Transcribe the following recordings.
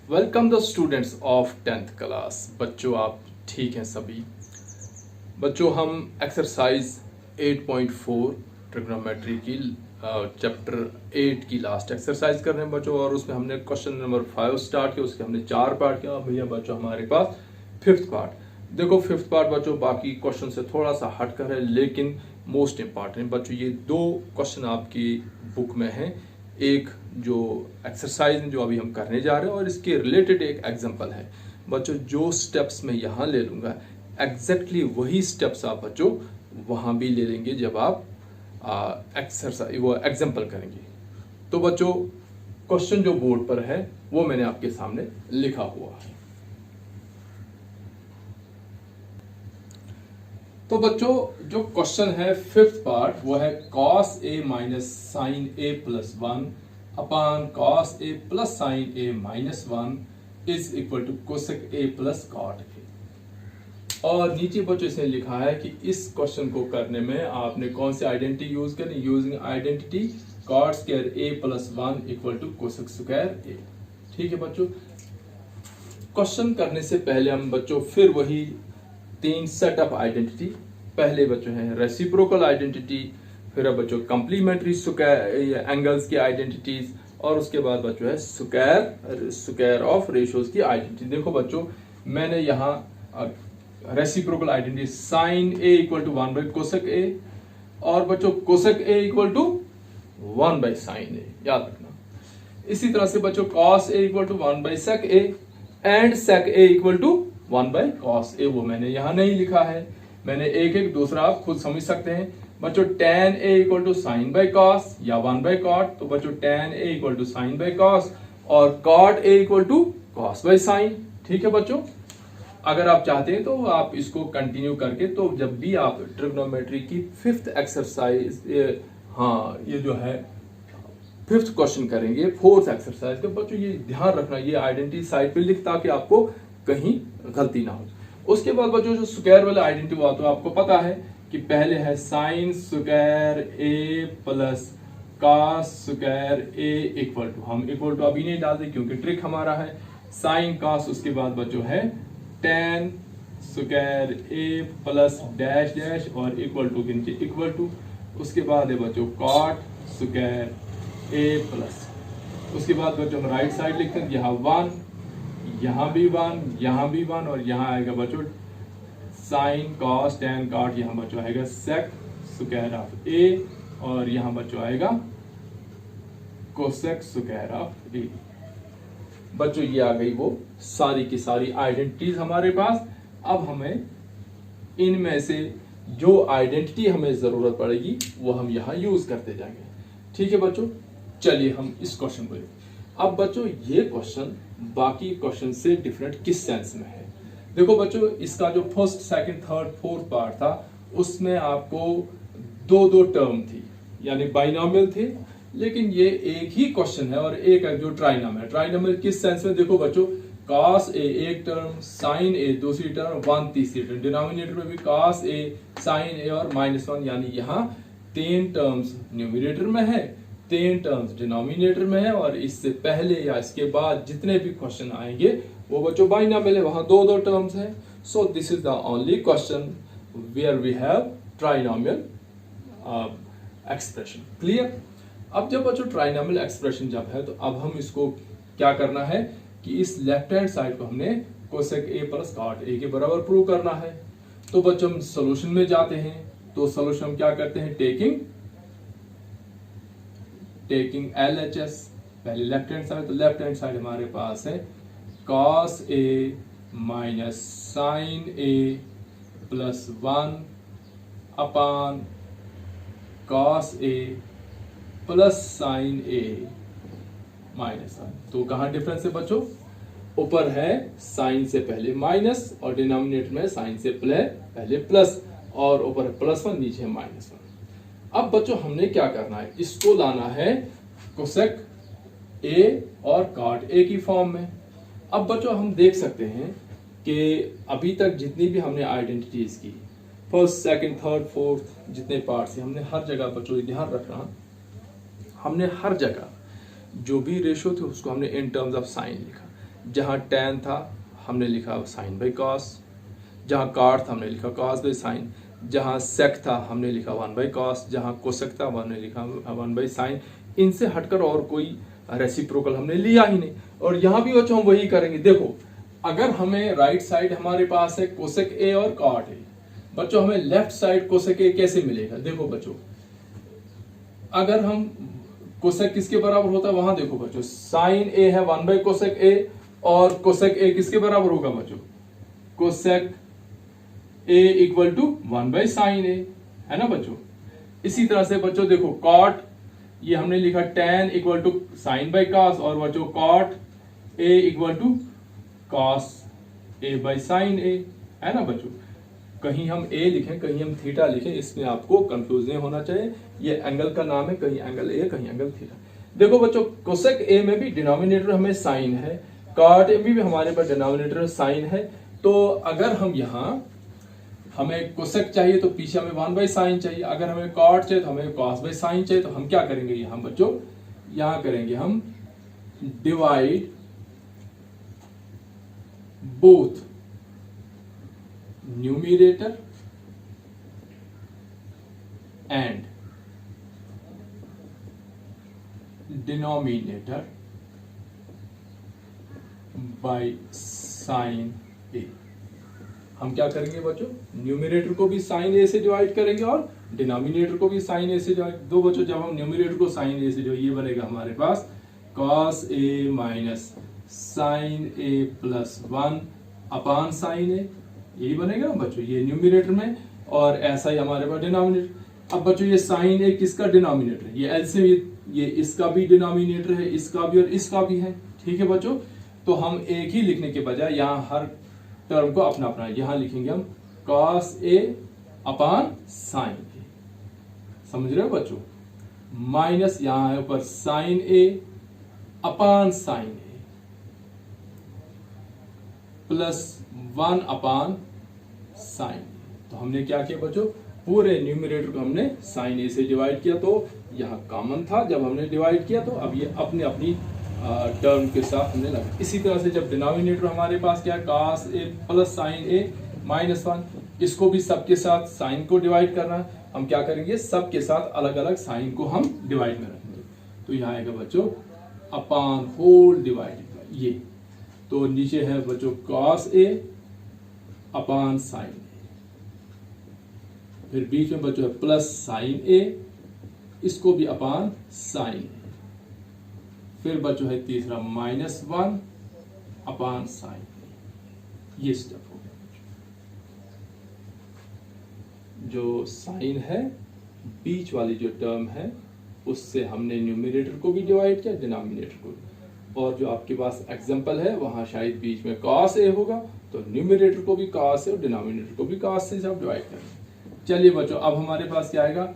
Welcome the students of 10th class. बच्चों आप ठीक हैं सभी। बच्चों हम एक्सरसाइज 8.4 ट्रिग्नोमेट्री की चैप्टर 8 की लास्ट एक्सरसाइज कर रहे हैं बच्चों, और उसमें हमने क्वेश्चन नंबर 5 स्टार्ट किया। उसके हमने 4 पार्ट किया। भैया बच्चों हमारे पास 5th पार्ट। देखो 5th पार्ट बच्चों बाकी क्वेश्चन से थोड़ा सा हट कर है, लेकिन मोस्ट इंपॉर्टेंट बच्चों ये 2 क्वेश्चन आपकी बुक में हैं। एक जो एक्सरसाइज जो अभी हम करने जा रहे हैं और इसके रिलेटेड एक एग्जांपल है बच्चों। जो स्टेप्स मैं यहाँ ले लूँगा एग्जैक्टली वही स्टेप्स आप बच्चों वहाँ भी ले लेंगे जब आप एक्सरसाइज वो एग्जांपल करेंगे। तो बच्चों क्वेश्चन जो बोर्ड पर है वो मैंने आपके सामने लिखा हुआ है। तो बच्चों जो क्वेश्चन है 5th पार्ट वो है cos a minus sine a plus 1 upon cos a plus sine a minus 1 is equal to cosec a plus cot a। और नीचे बच्चों इसने लिखा है कि इस क्वेश्चन को करने में आपने कौन सी आइडेंटिटी यूज करनी। Using identity cot square a plus 1 equal to cosec square a। ठीक है बच्चों, क्वेश्चन करने से पहले हम बच्चों फिर वही 3 सेट ऑफ आइडेंटिटी। पहले बच्चों है रेसिप्रोकल आइडेंटिटी, फिर अब बच्चों कम्प्लीमेंट्री एंगल्स की आइडेंटिटीज, और उसके बाद बच्चों है स्क्वायर ऑफ रेशियोज की आइडेंटिटी। देखो बच्चों मैंने यहाँ reciprocal identity sine A equal to 1 by cosec A, और बच्चों cosec A equal to 1 by sine A, याद रखना। इसी तरह से बच्चों cos A equal to 1 by sec A and sec A equal to 1 by cos A, वो मैंने यहां नहीं लिखा है। मैंने एक एक दूसरा आप खुद समझ सकते हैं बच्चों। tan a equal to sine by cos या 1 बाई कॉट, तो बच्चों tan a equal to sine by cos और cot a equal to cos by sine. ठीक है बच्चों, अगर आप चाहते हैं तो आप इसको कंटिन्यू करके, तो जब भी आप ट्रिग्नोमेट्री की 5th एक्सरसाइज ये जो है 5th क्वेश्चन करेंगे 4th एक्सरसाइज के बच्चों, ये ध्यान रखना ये आइडेंटिटी साइड पे लिख, ताकि आपको कहीं गलती ना हो। उसके बाद बच्चों जो स्क्वायर वाला आइडेंटिटी हुआ तो आपको पता है कि पहले है sine square A plus cos square A equal to, हम इक्वल टू अभी नहीं डालते क्योंकि ट्रिक हमारा है साइन कॉस। उसके बाद बच्चों है ten square A plus dash dash और इक्वल टू के नीचे इक्वल टू। उसके बाद है बच्चों कॉट स्क्वायर ए प्लस, उसके बाद बच्चों हम राइट साइड लिखते हैं यहाँ 1, यहाँ भी 1, यहाँ भी 1, और यहाँ आएगा बच्चों साइन कॉस टेन कॉट, यहाँ बच्चों आएगा सेक स्क्वायर ऑफ ए, और यहाँ बच्चों आएगा कोसेक स्क्वायर ऑफ ए। बच्चों ये आ गई वो सारी की सारी आइडेंटिटीज हमारे पास। अब हमें इनमें से जो आइडेंटिटी हमें जरूरत पड़ेगी वो हम यहाँ यूज करते जाएंगे। ठीक है बच्चों, चलिए हम इस क्वेश्चन को अब बच्चों ये क्वेश्चन बाकी क्वेश्चन से डिफरेंट किस सेंस में है। देखो बच्चों इसका जो first second third fourth part था उसमें आपको दो टर्म थी यानी बाइनोमियल थे, लेकिन ये एक ही क्वेश्चन है और एक है जो ट्राइनोम है। ट्राइनोमियल किस सेंस में, देखो बच्चों cos a एक टर्म, sin a दूसरी टर्म, 1 तीसरी टर्म, डिनोमिनेटर में भी cos a sin a और -1, यानी यहाँ 3 टर्म्स न्यूमरेटर में है 3 टर्म्स डिनोमिनेटर में है, और इससे पहले या इसके बाद जितने भी क्वेश्चन आएंगे वो बच्चों बाइनोमियल है, वहां दो टर्म्स है। So this is the only question where we have trinomial expression. Clear. अब जब बच्चों ट्राइनोमियल एक्सप्रेशन जब है तो अब हम इसको क्या करना है कि इस लेफ्ट हैंड साइड को हमने cosec A plus cot A के बराबर प्रूव करना है। तो बच्चों हम सोल्यूशन में जाते हैं, तो सोल्यूशन हम क्या करते हैं टेकिंग LHS। पहले लेफ्ट हैंड साइड, तो लेफ्ट हैंड साइड हमारे पास है cos a minus sine a plus 1 upon cos a plus sine a minus 1। तो कहां डिफरेंस है बच्चों, ऊपर है साइन से पहले माइनस और डिनोमिनेटर में साइन से पहले प्लस, और ऊपर है +1 नीचे है -1। अब बच्चों हमने क्या करना है, इसको लाना है कोसेक ए और कॉट ए की फॉर्म में। अब बच्चों हम देख सकते हैं कि अभी तक जितनी भी हमने आइडेंटिटीज की फर्स्ट सेकंड थर्ड फोर्थ जितने पार्ट्स हैं, हमने हर जगह बच्चों ध्यान रखना, हमने हर जगह जो भी रेशियो थे उसको हमने इन टर्म्स ऑफ साइन लिखा। जहाँ tan था हमने लिखा साइन बाई कॉस, जहाँ cot था हमने लिखा कॉस बाई साइन, जहाँ sec था हमने लिखा 1 बाई कॉस, जहाँ कोसेक था हमने लिखा 1 बाई साइन। इनसे हटकर और कोई रेसिप्रोकल हमने लिया ही नहीं। और यहाँ भी बच्चों हम वही करेंगे। देखो अगर हमें राइट साइड हमारे पास है कोसेक ए और कॉट ए, बच्चों हमें लेफ्ट साइड कोसेक ए कैसे मिलेगा? देखो बच्चों अगर हम कोसेक किसके बराबर होता है, वहां देखो बच्चों साइन ए है 1 बाई कोसेक ए, और कोसेक ए किसके बराबर होगा बच्चों? Cosec A equal to 1 by sine A, है ना बच्चों। इसी तरह से बच्चों देखो कॉट, ये हमने लिखा tan equal to sine by cos, और बच्चों cot A equal to cos A by sine A, है ना बच्चों। कहीं हम ए लिखें कहीं हम थीटा लिखें, इसमें आपको कंफ्यूज नहीं होना चाहिए। ये एंगल का नाम है, कहीं एंगल ए कहीं एंगल थीटा। देखो बच्चों कोसेक ए में भी डिनोमिनेटर हमें साइन है, कॉट ए में भी हमारे पास डिनोमिनेटर साइन है। तो अगर हम यहाँ हमें कोसेक चाहिए तो पीछे हमें 1 बाई साइन चाहिए, अगर हमें कॉट चाहिए तो हमें कॉस बाई साइन चाहिए। तो हम क्या करेंगे यहाँ बच्चों, यहाँ करेंगे हम divide both numerator and denominator by sine A. हम क्या करेंगे बच्चों, न्यूमिरेटर को भी साइन ए से डिवाइड करेंगे और डिनोमिनेटर को भी साइन ए से डिवाइड। दो बच्चों जब हम न्यूमिरेटर को साइन ए से जो ये बनेगा हमारे पास cos ए माइनस साइन ए प्लस 1 अपान साइन ए, यही बनेगा बच्चों ये न्यूमिरेटर में, और ऐसा ही हमारे पास डिनोमिनेटर। अब बच्चों ये साइन ए किसका डिनोमिनेटर है? ये एलसीएम, ये इसका भी डिनोमिनेटर है, इसका भी और इसका भी है। ठीक है बच्चों, तो हम एक ही लिखने के बजाय यहाँ हर टर्म को अपना अपना यहाँ लिखेंगे हम cos ए अपान साइन ए, समझ रहे हो बच्चों। माइनस यहाँ है ऊपर sign A upon sign A plus 1 upon sign. तो हमने क्या किया बच्चों, पूरे न्यूमरेटर को हमने साइन ए से डिवाइड किया। तो यहाँ कॉमन था जब हमने डिवाइड किया, तो अब ये अपने अपनी टर्म के साथ हमने लगा। इसी तरह से जब डिनोमिनेटर हमारे पास क्या है cos ए प्लस साइन ए माइनस 1, इसको भी सबके साथ साइन को डिवाइड करना है। हम क्या करेंगे, सबके साथ अलग अलग साइन को हम डिवाइड में रखेंगे। तो यहाँ आएगा बच्चों अपान होल डिवाइडेड बाय ये, तो नीचे है बच्चों cos ए अपान साइन ए, फिर बीच में बच्चों है प्लस साइन ए, इसको भी अपान साइन ए, फिर बच्चों है तीसरा माइनस 1 अपान साइन। ये स्टेप हो गया। जो साइन है बीच वाली जो टर्म है उससे हमने न्यूमरेटर को भी डिवाइड किया, डिनोमिनेटर को भी। और जो आपके पास एग्जांपल है वहां शायद बीच में cos ए होगा, तो न्यूमरेटर को भी cos ए और डिनोमिनेटर को भी cos से सब डिवाइड करेंगे। चलिए बच्चों अब हमारे पास क्या आएगा,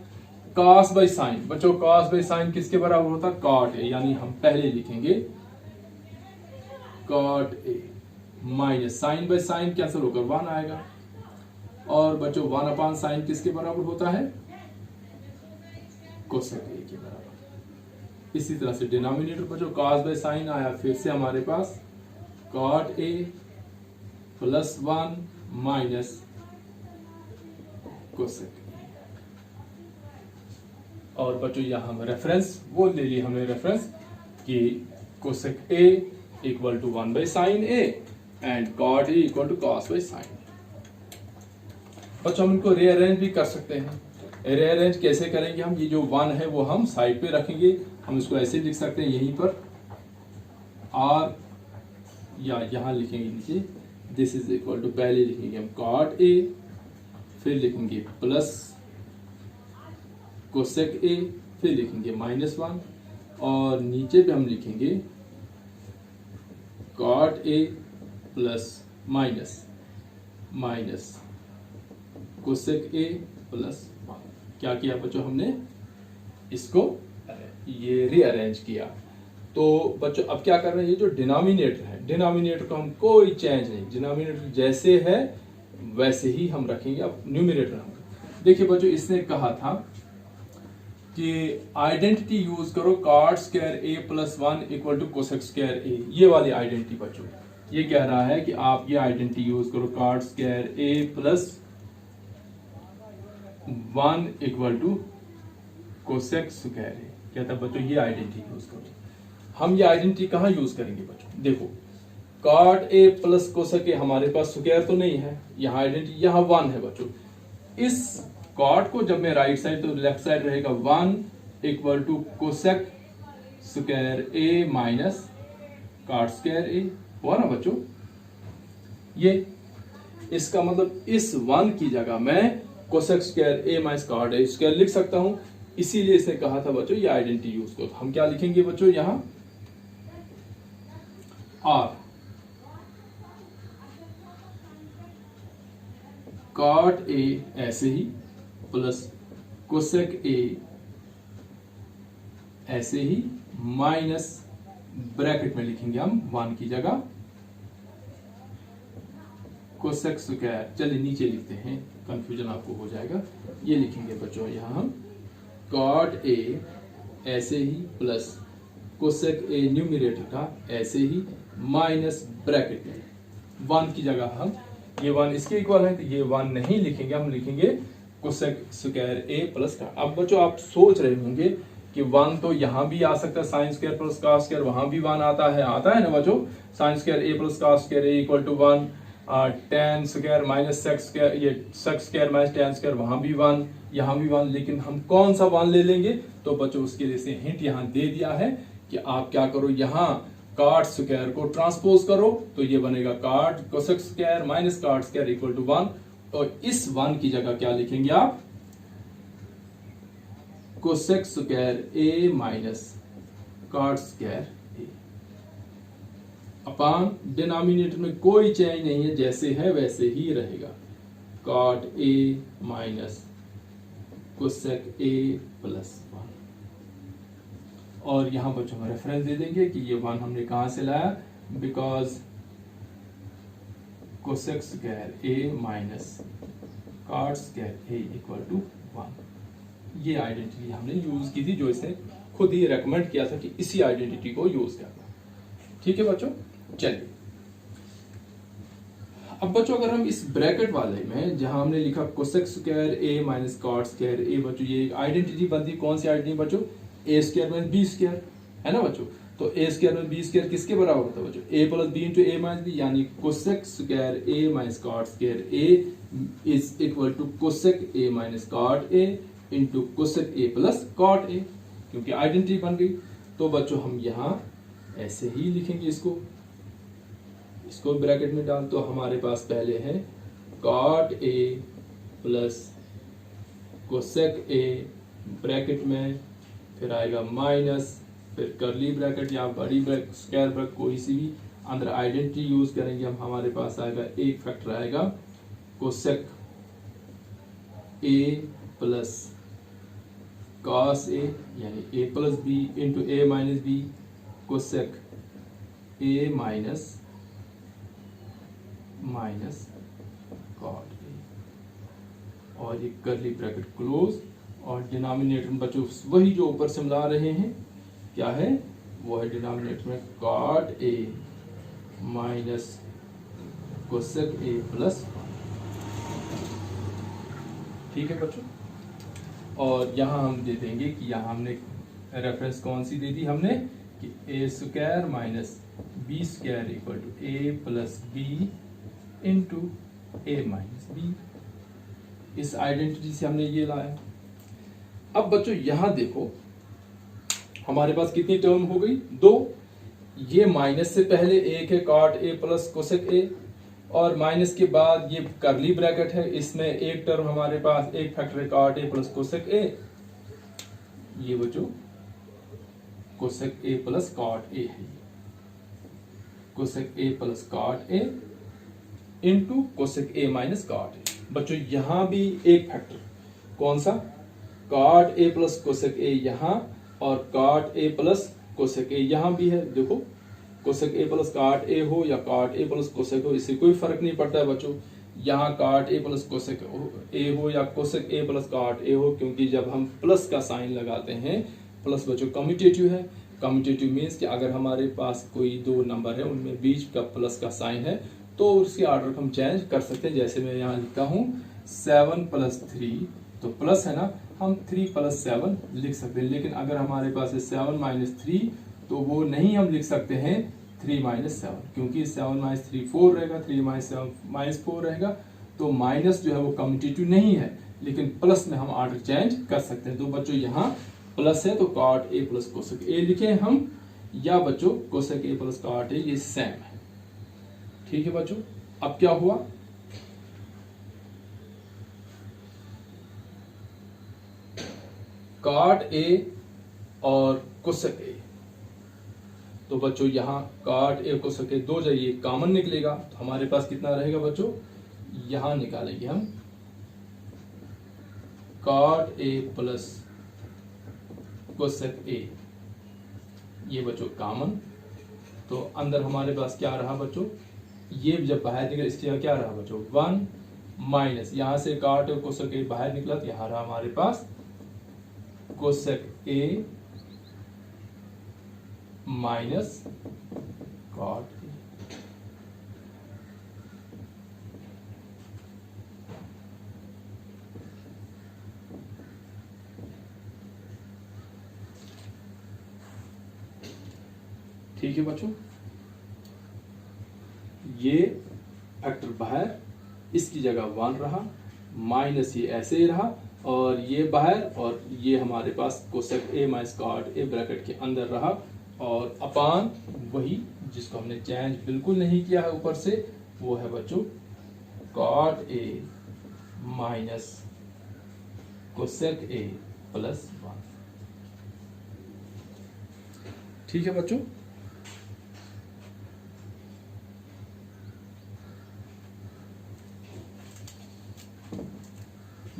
cos बाई साइन। बच्चों cos बाई साइन किसके बराबर होता है, cot ए, यानी हम पहले लिखेंगे cot A minus sine by sine cancel होकर 1 आएगा, और बच्चों 1 अपान साइन किसके बराबर होता है, कोसेक ए के बराबर। इसी तरह से डिनोमिनेटर बच्चों cos बाई साइन आया, फिर से हमारे पास cot ए प्लस 1 माइनस कोसेक। और बच्चों यहाँ हम रेफरेंस वो ले लिए हमने रेफरेंस कि cosec A equal to 1 by sine A and cot A equal to cos by sine. बच्चों हम इनको रीअरेंज भी कर सकते हैं। रीअरेंज कैसे करेंगे हम, ये जो 1 है वो हम साइड पे रखेंगे, हम इसको ऐसे लिख सकते हैं यहीं पर r, या यहाँ लिखेंगे नीचे दिस इज इक्वल टू, पहले लिखेंगे हम cot ए, फिर लिखेंगे प्लस कोसेक ए, फिर लिखेंगे माइनस 1, और नीचे पे हम लिखेंगे cot A plus minus minus cosec A plus 1। क्या किया बच्चों, हमने इसको ये रीअरेंज किया। तो बच्चों अब क्या कर रहे हैं, ये जो डिनोमिनेटर है, डिनोमिनेटर को हम कोई चेंज नहीं, डिनोमिनेटर जैसे है वैसे ही हम रखेंगे। अब न्यूमरेटर हम देखिए बच्चों, इसने कहा था कि आइडेंटिटी यूज करो cot square A plus 1 equal to cosec square A, ये वाली आइडेंटिटी बच्चों। ये कह रहा है कि आप ये आइडेंटिटी यूज करो cot square A plus 1 equal to cosec square A. कहता है बच्चों ये आइडेंटिटी यूज करो। हम ये आइडेंटिटी कहाँ यूज करेंगे बच्चों? देखो cot A plus cosec A हमारे पास स्क्वायर तो नहीं है, यहाँ आइडेंटिटी यहाँ 1 है बच्चों। इस कॉट को जब मैं राइट साइड तो लेफ्ट साइड रहेगा 1 equal to cosec square A minus cot square A, हुआ ना बच्चों? ये इसका मतलब इस 1 की जगह मैं cosec square A minus cot A square लिख सकता हूं। इसीलिए इसने कहा था बच्चों ये आइडेंटिटी यूज करो। हम क्या लिखेंगे बच्चों यहां? आर कॉट ए ऐसे ही प्लस कोसेक ए ऐसे ही माइनस ब्रैकेट में लिखेंगे हम 1 की जगह कोसेक स्क्वायर। चलिए नीचे लिखते हैं, कंफ्यूजन आपको हो जाएगा। ये लिखेंगे बच्चों यहां हम कॉट ए ऐसे ही प्लस कोसेक ए न्यूमरेटर का ऐसे ही माइनस ब्रैकेट में 1 की जगह हम ये 1 इसके इक्वल है तो ये 1 नहीं लिखेंगे, हम लिखेंगे कोसेक स्क्वायर ए प्लस का। अब बच्चों आप सोच रहे होंगे कि 1 तो यहां भी आ सकता है, sine square plus cos square वहां भी 1 आता है ना बच्चों? Sine square A plus cos square A equal to 1, tan square minus sec square, ये sec square minus tan square वहां भी 1, यहाँ भी 1। लेकिन हम कौन सा 1 ले लेंगे? तो बच्चों उसके लिए से हिंट यहाँ दे दिया है कि आप क्या करो, यहाँ कॉट स्क्वायर को ट्रांसपोज करो तो ये बनेगा cot cosec square minus cot square equal to 1। और इस 1 की जगह क्या लिखेंगे आप? Cosec square A minus cot square A upon denominator में कोई चेंज नहीं है, जैसे है वैसे ही रहेगा। Cot A minus cosec A plus 1। और यहां बच्चों हम रेफरेंस दे देंगे कि ये 1 हमने कहां से लाया? Because cosec square A minus cot square A equal to 1। ये आइडेंटिटी हमने यूज की थी, जो इसने खुद ही रेकमेंड किया था कि इसी आइडेंटिटी को यूज करना। ठीक है बच्चों, चलिए अब बच्चों अगर हम इस ब्रैकेट वाले में जहां हमने लिखा cosec square A minus cot square A, बच्चों ये आइडेंटिटी बनती कौन सी आइडेंटिटी बच्चों? A square minus B square, है ना बच्चों? तो A square minus B square किसके बराबर होता है बच्चों? A plus B into A minus B, यानी cosec square A minus cot square A is equal to cosec A minus cot A into cosec A plus cot A, क्योंकि identity बन गई। तो बच्चों हम यहां ऐसे ही लिखेंगे इसको ब्रैकेट में डाल। तो हमारे पास पहले है cot A plus cosec A bracket में, फिर आएगा माइनस, फिर करली ब्रैकेट या बड़ी ब्रैकेट स्क्वायर ब्रैकेट कोई सी भी, अंदर आइडेंटिटी यूज करेंगे हम। हमारे पास आएगा एक फैक्टर आएगा cosec A plus cos A, यानी A plus B into A minus B cosec A minus cot A, और ये करली ब्रैकेट क्लोज। और डिनोमिनेटर में बच्चों वही जो ऊपर से हम ला रहे हैं, क्या है वो है डिनोमिनेटर में cot A minus cosec A plus. ठीक है बच्चों, और यहां हम दे देंगे कि यहां हमने रेफरेंस कौन सी दे दी हमने कि A square minus B square equal to A plus B into A minus B. इस आइडेंटिटी से हमने ये लाया। अब बच्चों यहां देखो हमारे पास कितनी टर्म हो गई? 2। ये माइनस से पहले एक है cot A plus cosec A, और माइनस के बाद ये करली ब्रैकेट है, इसमें एक टर्म हमारे पास एक फैक्टर है cot A plus cosec A. ये बच्चों cosec A plus cot A है, cosec A plus cot A into cosec A minus cot A. बच्चों यहां भी एक फैक्टर कौन सा? Cot A plus cosec A यहां, और cot A plus cosec A यहां भी है। देखो cosec A plus cot A हो या कॉट ए प्लस कोसेक हो, इससे कोई फर्क नहीं पड़ता है बच्चों। यहाँ cot A plus cosec A हो या cosec A plus cot A हो, क्योंकि जब हम प्लस का साइन लगाते हैं, प्लस बच्चों कम्यूटेटिव है। कम्यूटेटिव मीन्स कि अगर हमारे पास कोई दो नंबर है उनमें बीच का प्लस का साइन है तो उसके ऑर्डर को हम चेंज कर सकते हैं। जैसे मैं यहाँ लिखता हूँ 7 + 3, तो प्लस है ना, हम 3 + 7 लिख सकते हैं। लेकिन अगर हमारे पास है 7 - 3 तो वो नहीं हम लिख सकते हैं 3 - 7, क्योंकि 7 - 3 4 रहेगा, 3 - 7 -4 रहेगा। तो माइनस जो है वो कम्यूटेटिव नहीं है, लेकिन प्लस में हम ऑर्डर चेंज कर सकते हैं। तो बच्चों यहाँ प्लस है तो cot A plus cosec A लिखे हम, या बच्चों cosec A plus cot A, ये सेम है। ठीक है बच्चों, अब क्या हुआ, कॉट ए और कोसेक ए, तो बच्चों यहाँ कॉट ए कोसेक ए दो जाइए कॉमन निकलेगा, तो हमारे पास कितना रहेगा बच्चों, यहां निकालेंगे हम cot A plus cosec A, ये बच्चों कॉमन। तो अंदर हमारे पास क्या रहा बच्चों, ये जब बाहर निकला इसके क्या रहा बच्चों 1 माइनस, यहां से कॉट ए कोसेक ए बाहर निकला तो यहां रहा हमारे पास cosec A minus cot A. ठीक है बच्चों, ये फैक्टर बाहर, इसकी जगह 1 रहा, माइनस ये ऐसे ही रहा, और ये बाहर, और ये हमारे पास cosec A minus cot A bracket के अंदर रहा, और अपान वही जिसको हमने चेंज बिल्कुल नहीं किया है ऊपर से, वो है बच्चों cot A minus cosec A plus 1। ठीक है बच्चों,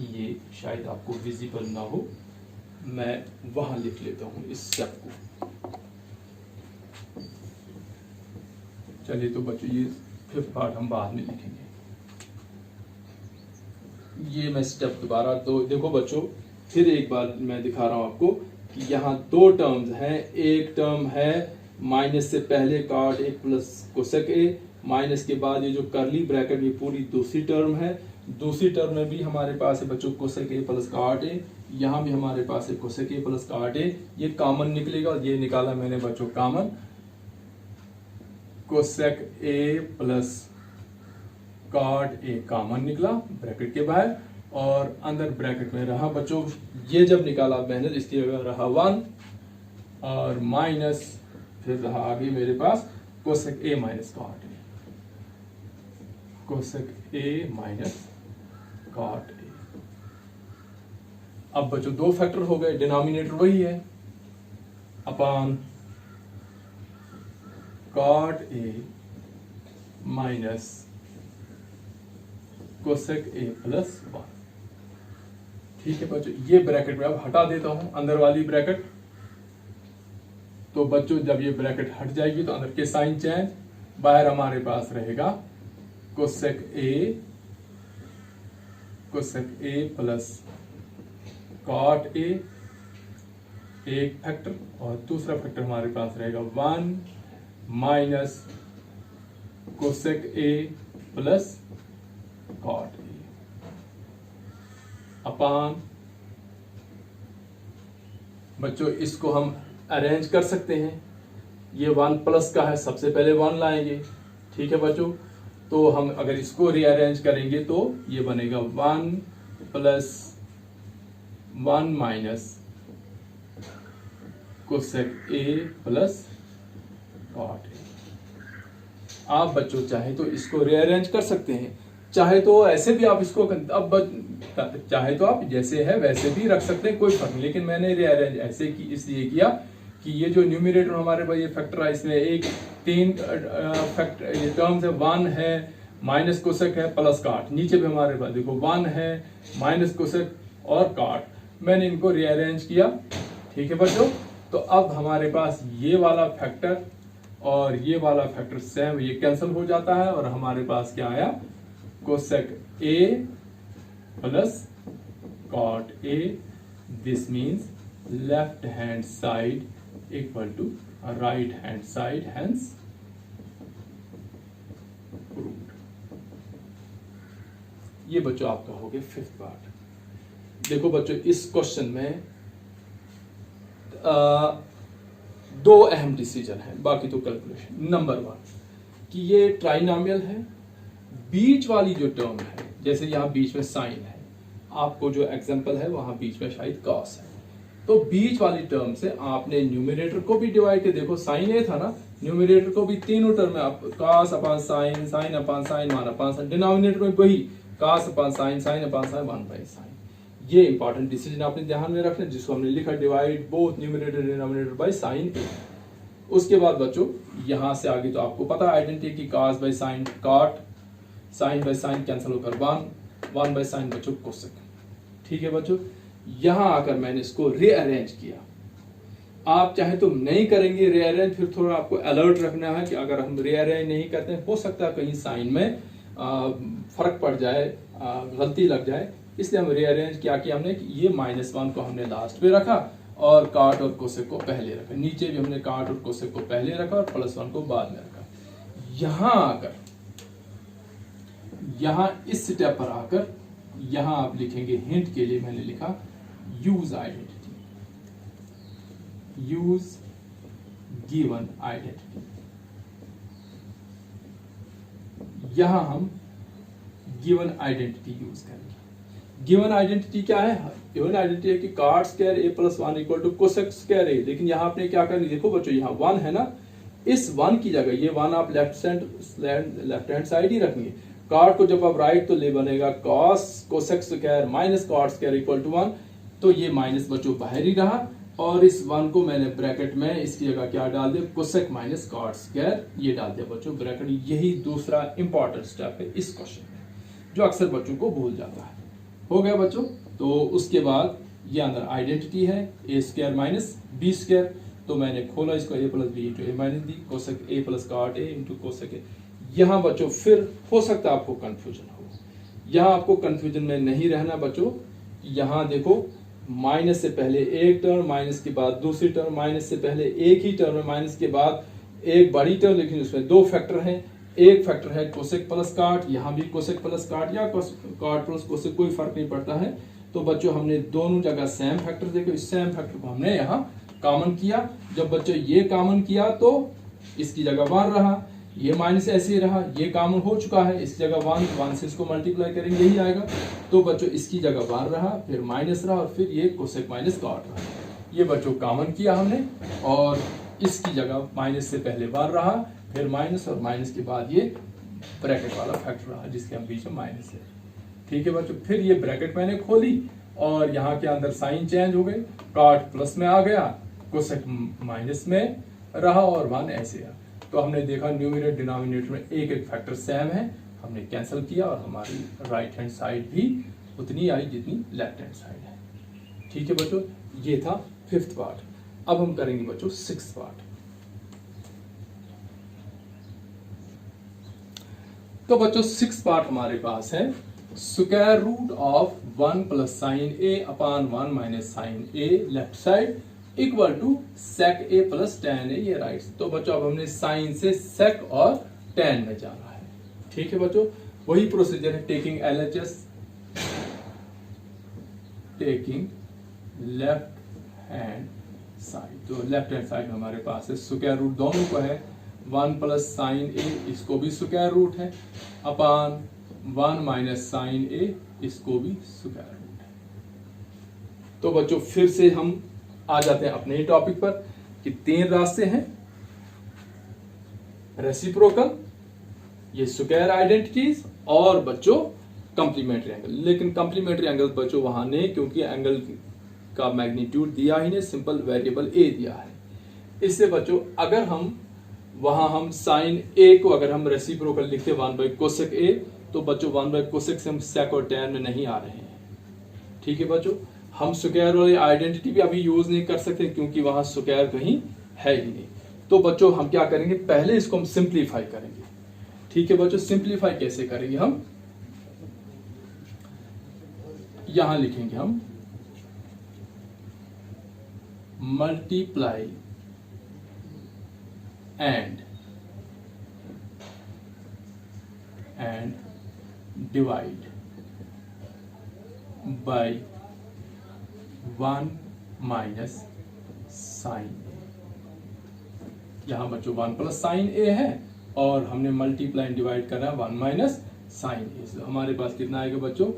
ये शायद आपको विजिबल ना हो, मैं वहां लिख लेता हूं इस स्टेप को। चलिए तो बच्चों ये 5th पार्ट हम बाद में लिखेंगे। ये मैं स्टेप दोबारा तो देखो बच्चों, फिर एक बार मैं दिखा रहा हूं आपको कि यहाँ दो टर्म्स हैं। एक टर्म है माइनस से पहले cot A plus cosec A, minus के बाद ये जो करली ब्रैकेट, ये पूरी दूसरी टर्म है। दूसरी टर्म में भी हमारे पास है बच्चों cosec A plus cot A, यहाँ भी हमारे पास है cosec A plus cot A, ये कॉमन निकलेगा, और ये निकाला मैंने बच्चों common, cosec A plus cot A common निकला ब्रैकेट के बाहर, और अंदर ब्रैकेट में रहा बच्चों, ये जब निकाला मैंने इसकी जगह रहा 1 और माइनस, फिर रहा आगे मेरे पास cosec A minus cot A, cosec A minus cot A. अब बच्चों दो फैक्टर हो गए, डिनोमिनेटर वही है, upon cot A minus cosec A plus 1। ठीक है बच्चों, ये ब्रैकेट में अब हटा देता हूं अंदर वाली ब्रैकेट। तो बच्चों जब ये ब्रैकेट हट जाएगी तो अंदर के साइन चेंज, बाहर हमारे पास रहेगा cosec A plus cot A, एक फैक्टर, और दूसरा फैक्टर हमारे पास रहेगा 1 minus cosec A plus cot A upon. बच्चों इसको हम अरेंज कर सकते हैं, ये 1 प्लस का है, सबसे पहले 1 लाएंगे। ठीक है बच्चों, तो हम अगर इसको रीअरेंज करेंगे तो ये बनेगा 1 plus 1 minus cosec A plus cot A. आप बच्चों चाहे तो इसको रीअरेंज कर सकते हैं, चाहे तो ऐसे भी आप इसको, अब चाहे तो आप जैसे है वैसे भी रख सकते हैं, कोई फर्क नहीं। लेकिन मैंने रीअरेंज ऐसे की इसलिए किया कि ये जो न्यूमरेटर हमारे पास ये फैक्टर है, इसमें एक 3 फैक्टर ये टर्म्स है, 1 है माइनस कोसेक है प्लस कॉट, नीचे भी हमारे पास देखो 1 है माइनस कोसेक और कॉट, मैंने इनको रीअरेंज किया। ठीक है बच्चों, तो अब हमारे पास ये वाला फैक्टर और ये वाला फैक्टर सेम, ये कैंसिल हो जाता है, और हमारे पास क्या आया cosec A plus cot A. This means left hand side equal to right hand side, hence proved. ये बच्चों आपका हो गया फिफ्थ पार्ट। देखो बच्चों इस क्वेश्चन में दो अहम डिसीजन है, बाकी तो कैलकुलेशन। नंबर वन कि ये ट्राइनोमियल है, बीच वाली जो टर्म है, जैसे यहाँ बीच में साइन है, आपको जो एग्जांपल है वहां बीच में शायद कॉस है, तो बीच वाली टर्म से आपने न्यूमरेटर को भी डिवाइड कर, देखो साइन ए था ना, न्यूमरेटर को भी तीनों टर्म में आप cos upon sine, sine upon sine, one upon sine, denominator में वही cos upon sine, sine upon sine, one by sine. ये इंपॉर्टेंट डिसीजन आपने ध्यान में रखना, जिसको हमने लिखा divide both numerator denominator by sine A. उसके बाद बच्चों यहां से आगे तो आपको पता आइडेंटिटी की cos by sine cot, sine by sine cancel होकर वन बाय साइन बच्चों कोसेक। ठीक है बच्चों, यहां आकर मैंने इसको रीअरेंज किया। आप चाहे तो नहीं करेंगे रीअरेंज, फिर थोड़ा आपको अलर्ट रखना है कि अगर हम रीअरेंज नहीं करते हैं हो सकता है कहीं साइन में फर्क पड़ जाए, गलती लग जाए, इसलिए हम रीअरेंज क्या किया हमने कि ये -1 को हमने लास्ट पे रखा और काट और कोसेक को पहले रखा, नीचे भी हमने काट और कोसेक को पहले रखा और +1 को बाद में रखा। यहां आकर यहां इस स्टेप पर आकर यहां आप लिखेंगे, हिंट के लिए मैंने लिखा use identity, use given identity. यहां हम गिवन आइडेंटिटी यूज करेंगे। गिवन आइडेंटिटी क्या है? गिवन आइडेंटिटी है कि cot square a + 1 = cosec square a। लेकिन यहां आपने क्या करना, देखो बच्चों यहां 1 है ना, इस 1 की जगह ये 1 आप लेफ्ट हैंड साइड ही रखेंगे। कॉट को जब आप राइट तो ले बनेगा cos cosec square minus cot square = 1, तो ये माइनस बच्चों बाहर ही रहा और इस 1 को मैंने ब्रैकेट में इसकी जगह क्या डाल दिया, कोसेक माइनस कॉट स्क्वायर, ये डाल दिया बच्चों ब्रैकेट। यही दूसरा इंपॉर्टेंट स्टेप है इस क्वेश्चन में, जो अक्सर बच्चों को भूल जाता है। हो गया बच्चों, तो उसके बाद ये अंदर आइडेंटिटी है a² माइनस b², तो मैंने खोला इसको a + b * a - b, cosec a + cot a * cosec a। यहां बच्चों फिर हो सकता है आपको कंफ्यूजन हो, यहां आपको कंफ्यूजन में नहीं रहना बच्चों। यहां देखो माइनस से पहले एक टर्म, माइनस के बाद दूसरी टर्म, माइनस से पहले एक ही टर्म, माइनस के बाद एक बड़ी टर्म, लेकिन उसमें दो फैक्टर हैं। एक फैक्टर है कोसेक प्लस कॉट, यहां भी कोसेक प्लस कॉट या कॉट प्लस कोसेक, कोई फर्क नहीं पड़ता है। तो बच्चों हमने दोनों जगह सेम फैक्टर देखो, इस सेम फैक्टर को हमने यहाँ कॉमन किया। जब बच्चों ये कॉमन किया तो इसकी जगह 1 रहा, ये माइनस ऐसे ही रहा, ये कॉमन हो चुका है, इस जगह 1 से इसको मल्टीप्लाई करेंगे यही आएगा। तो बच्चों इसकी जगह 1 रहा, फिर माइनस रहा और फिर ये कोसेक माइनस कॉट रहा। ये बच्चों कॉमन किया हमने और इसकी जगह माइनस से पहले 1 रहा, फिर माइनस और माइनस के बाद ये ब्रैकेट वाला फैक्टर रहा जिसके हम बीच में माइनस है। ठीक है बच्चों, फिर ये ब्रैकेट मैंने खोली और यहाँ के अंदर साइन चेंज हो गए, कॉट प्लस में आ गया, कोसेक माइनस में रहा और 1 ऐसे रहा। तो हमने देखा न्यूमरेटर डिनोमिनेटर में एक एक फैक्टर सेम है, हमने कैंसिल किया और हमारी राइट हैंड साइड भी उतनी आई जितनी लेफ्ट हैंड साइड है। ठीक है बच्चों, ये था 5th पार्ट। अब हम करेंगे बच्चों 6th पार्ट। तो बच्चों 6th पार्ट हमारे पास है square root of 1 + sin a / 1 - sin a left side equal to sec a + tan a, ये राइट। तो बच्चों अब हमने साइन से sec और tan में जाना है। ठीक है बच्चों, वही प्रोसीजर है, taking LHS, taking left hand side. तो लेफ्ट हैंड साइड में हमारे पास है स्क्वायर रूट, दोनों को है 1 + sin a, इसको भी स्क्वायर रूट है, अपान 1 - sin a, इसको भी स्क्वायर रूट है। तो बच्चों फिर से हम आ जाते हैं अपने टॉपिक पर कि 3 रास्ते हैं, रेसिप्रोकल, ये स्क्वायर आइडेंटिटीज और बच्चों कंप्लीमेंट्री एंगल। लेकिन कंप्लीमेंट्री एंगल बच्चों वहां नहीं, क्योंकि एंगल का मैग्नीट्यूड दिया ही नहीं, सिंपल वेरिएबल a दिया है। इससे बच्चों अगर हम वहां हम साइन a को अगर हम रेसिप्रोकल लिखते 1/कोसेक a, तो बच्चों 1/कोसेक से हम sec और tan में नहीं आ रहे हैं। ठीक है बच्चों, हम स्क्वायर वाली आइडेंटिटी भी अभी यूज नहीं कर सकते क्योंकि वहां स्क्वायर कहीं है ही नहीं। तो बच्चों हम क्या करेंगे, पहले इसको हम सिंप्लीफाई करेंगे। ठीक है बच्चों, सिंप्लीफाई कैसे करेंगे हम, यहां लिखेंगे हम multiply and divide by 1 minus sine A. यहां बच्चों 1 प्लस साइन ए है और हमने मल्टीप्लाई डिवाइड करना है 1 माइनस साइन ए से। हमारे पास कितना आएगा बच्चों,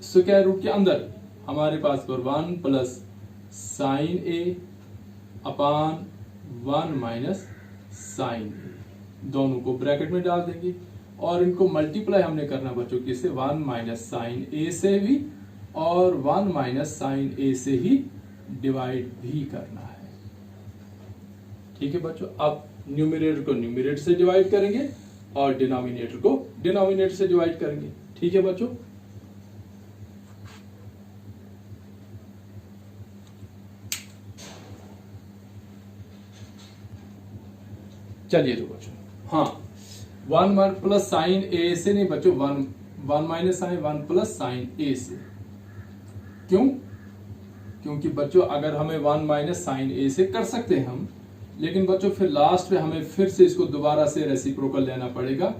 स्क्वायर रूट के अंदर हमारे पास पर 1 plus sine A upon 1 minus sine ए, दोनों को ब्रैकेट में डाल देंगे और इनको मल्टीप्लाई हमने करना बच्चों किससे, 1 माइनस साइन ए से भी और 1 माइनस साइन ए से ही डिवाइड भी करना है। ठीक है बच्चों, अब न्यूमरेटर को न्यूमरेटर से डिवाइड करेंगे और डिनोमिनेटर को डिनोमिनेटर से डिवाइड करेंगे। ठीक है बच्चों, चलिए तो बच्चों, हाँ 1 प्लस साइन ए से नहीं बच्चों, 1 माइनस साइन 1 प्लस साइन ए से। क्यों? क्योंकि बच्चों अगर हमें 1 माइनस साइन ए से कर सकते हैं हम, लेकिन बच्चों फिर लास्ट में हमें फिर से इसको दोबारा से रेसिप्रोकल लेना पड़ेगा,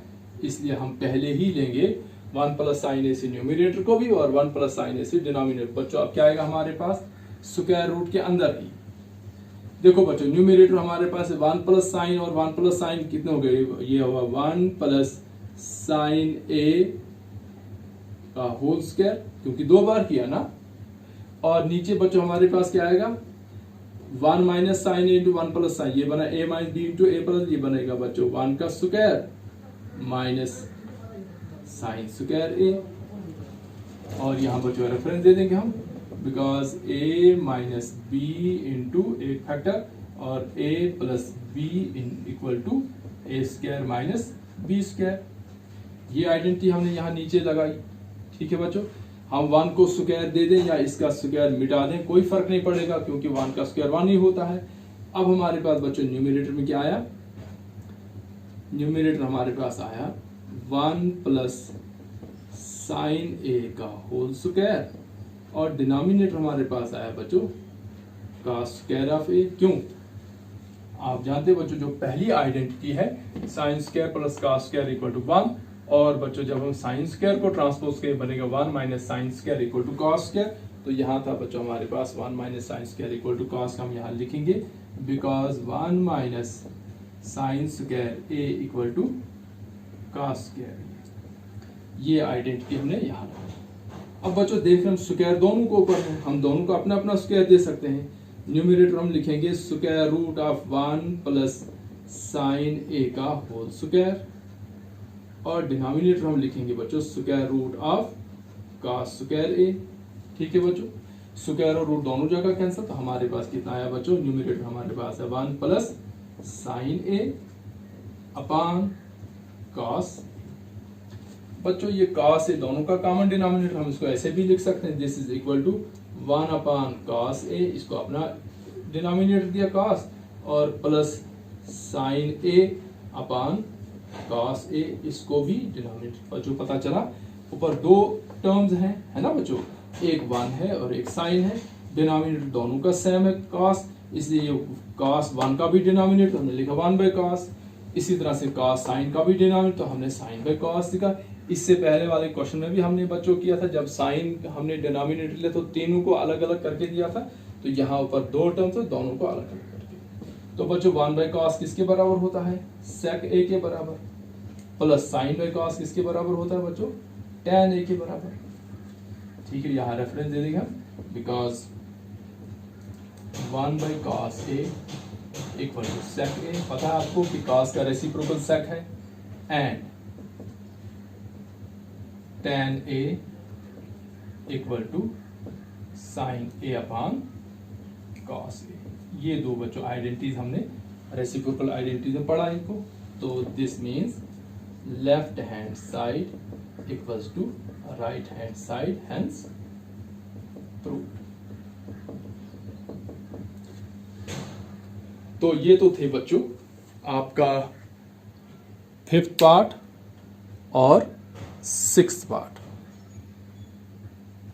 इसलिए हम पहले ही लेंगे 1 प्लस साइन ए से न्यूमरेटर को भी और 1 प्लस साइन ए से डिनोमिनेटर। बच्चों अब क्या आएगा हमारे पास, स्क्वायर रूट के अंदर ही देखो बच्चों, न्यूमरेटर हमारे पास 1 प्लस साइन और 1 प्लस साइन कितने हो गए, ये होगा 1 प्लस साइन ए का होल स्क्वायर, क्योंकि 2 बार किया ना। और नीचे बच्चों हमारे पास क्या आएगा, 1 minus sine A into 1 plus sine, ये बना A minus B into A plus, ये बनेगा बच्चों 1 का square minus sine square A. और यहां बच्चों रेफरेंस दे देंगे हम, because A minus B into एक फैक्टर और A plus B equal to A square minus B square. ये आइडेंटिटी हमने यहां नीचे लगाई। ठीक है बच्चों, हम 1 को स्क्वायर दे दें या इसका स्क्वायर मिटा दें, कोई फर्क नहीं पड़ेगा, क्योंकि 1 का स्क्वायर 1 ही होता है। अब हमारे पास बच्चों न्यूमरेटर में क्या आया, न्यूमरेटर हमारे पास आया 1 प्लस साइन ए का होल स्क्वायर और डिनोमिनेटर हमारे पास आया बच्चों का स्क्वायर ऑफ ए। क्यों? आप जानते हैं बच्चों, जो पहली आइडेंटिटी है साइन स्क्वायर प्लस का स्क्वायर इक्वल टू 1, और बच्चों जब हम साइन स्क्वायर को ट्रांसपोज करें बनेगा 1 minus sine square equal to cos square. तो यहां था बच्चों हमारे पास 1 minus sine square equal to cos, हम यहां लिखेंगे because 1 minus sine square A equal to cos square. ये आइडेंटिटी हमने यहां रखी। अब बच्चों देख रहे हम स्क्वायर दोनों को ऊपर है, हम दोनों को अपना अपना स्क्वायर दे सकते हैं। न्यूमरेटर हम लिखेंगे square root of 1 plus sine A का होल स्क्वायर और डिनोमिनेटर हम लिखेंगे बच्चों square root of cos square A. ठीक है बच्चों, स्क्वायर और रूट दोनों जगह कैंसिल, तो हमारे पास कितना आया बच्चों, न्यूमरेटर हमारे पास है 1 plus sine A upon cos. बच्चों ये कॉस ए दोनों का कॉमन डिनोमिनेटर, हम इसको ऐसे भी लिख सकते हैं, this is equal to 1 upon cos A, इसको अपना डिनोमिनेटर दिया कॉस, और plus sine A upon cos A, इसको भी डिनोमिनेटर। बच्चों पता चला ऊपर 2 टर्म्स हैं, है ना बच्चों, एक 1 है और एक साइन है, डिनोमिनेटर दोनों का सेम है कॉस, इसलिए कॉस 1 का भी डिनोमिनेटर हमने लिखा 1 बाय कॉस। इसी तरह से कॉस साइन का भी डिनोमिनेटर, तो हमने साइन बाय कॉस लिखा। इससे पहले वाले क्वेश्चन में भी हमने बच्चों किया था, जब साइन हमने डिनोमिनेटर लिया तो तीनों को अलग अलग करके दिया था, तो यहाँ ऊपर 2 टर्म्स है, दोनों को अलग अलग करके। तो बच्चों 1 बाय कॉस किसके बराबर होता है, सेक ए के बराबर, प्लस साइन बाय कॉस किसके बराबर होता है बच्चों, tan ए के बराबर। ठीक है, यहाँ रेफरेंस दे देंगे हम, because 1 by cos A equal to sec A, पता है आपको कि कॉस का रेसिप्रोकल सेक है, and tan A equal to sine A upon cos A. ये 2 बच्चों आइडेंटिटीज हमने रेसिप्रोकल आइडेंटिटीज में पढ़ा इनको। तो this means left hand side equals to right hand side, hence proved. तो ये तो थे बच्चों आपका 5th पार्ट और 6th पार्ट।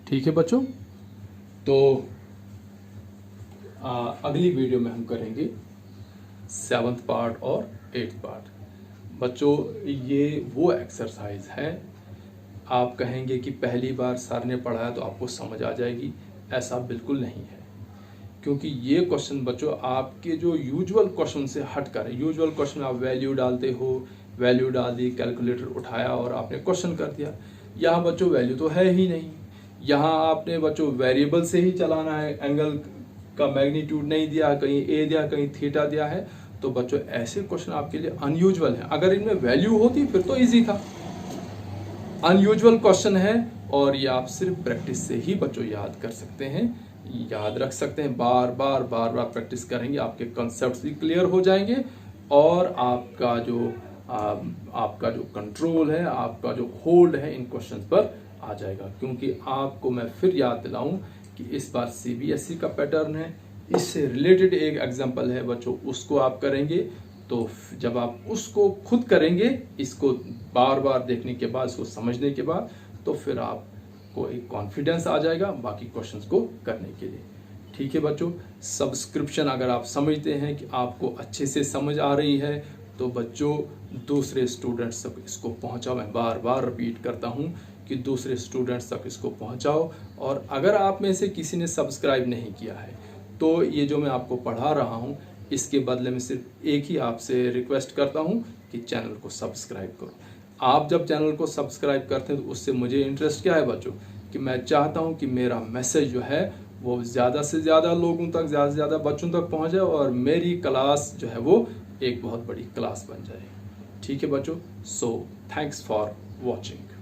ठीक है बच्चों, तो अगली वीडियो में हम करेंगे 7th पार्ट और 8th पार्ट। बच्चों ये वो एक्सरसाइज है, आप कहेंगे कि पहली बार सर ने पढ़ाया तो आपको समझ आ जाएगी, ऐसा बिल्कुल नहीं है। क्योंकि ये क्वेश्चन बच्चों आपके जो यूजुअल क्वेश्चन से हट कर है। यूजुअल क्वेश्चन आप वैल्यू डालते हो, वैल्यू डाल दी, कैलकुलेटर उठाया और आपने क्वेश्चन कर दिया। यहाँ बच्चों वैल्यू तो है ही नहीं, यहाँ आपने बच्चों वेरिएबल से ही चलाना है, एंगल का मैग्नीट्यूड नहीं दिया, कहीं ए दिया, कहीं थीटा दिया है। तो बच्चों ऐसे क्वेश्चन आपके लिए अनयूजुअल है। अगर इनमें वैल्यू होती फिर तो इजी था। अनयूजुअल क्वेश्चन है और ये आप सिर्फ प्रैक्टिस से ही बच्चों याद कर सकते हैं, याद रख सकते हैं। बार बार प्रैक्टिस करेंगे, आपके कॉन्सेप्ट्स भी क्लियर हो जाएंगे और आपका जो कंट्रोल है, आपका जो होल्ड है इन क्वेश्चंस पर आ जाएगा। क्योंकि आपको मैं फिर याद दिलाऊं कि इस बार सीबीएसई का पैटर्न है, इससे रिलेटेड एक एग्जाम्पल है बच्चों, उसको आप करेंगे। तो जब आप उसको खुद करेंगे, इसको बार बार देखने के बाद, इसको समझने के बाद, तो फिर आपको एक कॉन्फिडेंस आ जाएगा बाकी क्वेश्चंस को करने के लिए। ठीक है बच्चों, सब्सक्रिप्शन अगर आप समझते हैं कि आपको अच्छे से समझ आ रही है तो बच्चों दूसरे स्टूडेंट्स तक इसको पहुंचाओ। मैं बार बार रिपीट करता हूं कि दूसरे स्टूडेंट्स तक इसको पहुंचाओ। और अगर आप में से किसी ने सब्सक्राइब नहीं किया है तो ये जो मैं आपको पढ़ा रहा हूं, इसके बदले में सिर्फ एक ही आपसे रिक्वेस्ट करता हूं कि चैनल को सब्सक्राइब करो। आप जब चैनल को सब्सक्राइब करते हैं तो उससे मुझे इंटरेस्ट क्या है बच्चों, कि मैं चाहता हूं कि मेरा मैसेज जो है वो ज़्यादा से ज़्यादा लोगों तक, ज़्यादा से ज़्यादा बच्चों तक पहुंच जाए और मेरी क्लास जो है वो एक बहुत बड़ी क्लास बन जाए। ठीक है बच्चों, सो थैंक्स फॉर वॉचिंग।